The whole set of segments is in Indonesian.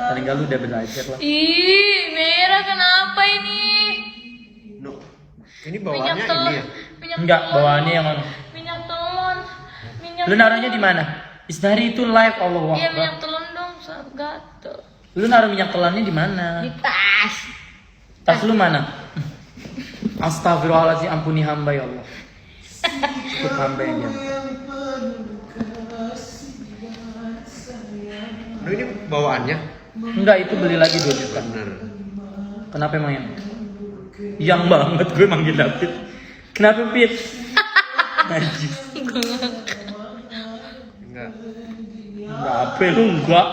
Paling gak lu udah belajar lah. Ih, merah kenapa ini? No. Ini Minyak bawaannya telon. ini ya? Minyak Enggak, telon. bawaannya yang mana? Minyak telon. Minyak Lu naruhnya di mana? Isnari itu live Allah Iya, Akbar. minyak telon dong, gatel. Lu naruh minyak telannya di mana? Di tas. Tas lu mana? Astagfirullahaladzim, ampuni hamba ya Allah. Cukup hamba yang diam. No, ini bawaannya? Enggak, itu beli lagi 2 juta. Bener. Kenapa emang yang banget gue manggil David. Kenapa Pit? Najis. Enggak. Enggak apa lu enggak.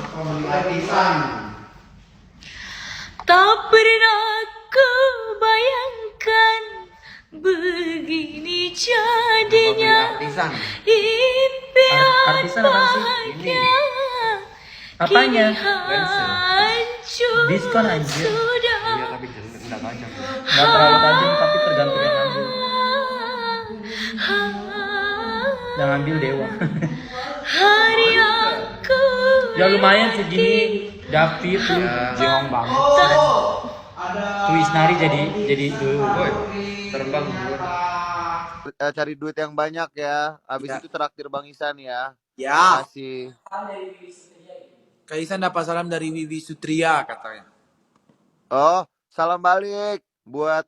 Apa beli artisan? Tak pernah kebayangkan begini jadinya Artisan. impian Artisan apa sih? bahagia. Apanya? Kini hancur Diskon anjir. sudah. Iya tapi enggak tajam. Enggak terlalu tajam tapi tergantung yang ngambil. Yang ngambil dewa. Hari aku Ya lumayan segini David tuh jengong banget. Tuh Isnari jadi Woi, terbang dulu. Cari duit yang banyak ya. Habis Ya. itu traktir Bang Isan ya. Ya, Kasih. Kak Isan dapat salam dari Wiwi Sutria katanya. Oh, salam balik buat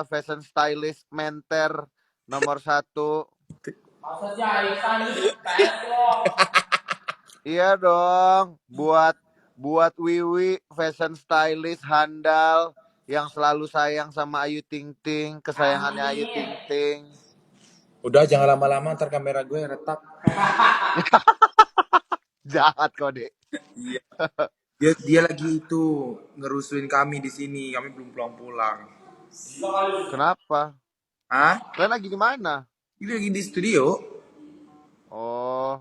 fashion stylist Menter nomor 1. Iya dong, buat Wiwi fashion stylist handal yang selalu sayang sama Ayu Ting Ting, kesayangannya Ayu Ting Ting. Udah jangan lama-lama ntar kamera gue retak. Jahat kode. Iya. Dia lagi itu ngerusuin kami di sini. Kami belum pulang-pulang. Kenapa? Hah? Kalian lagi di mana? Ini lagi di studio. Oh,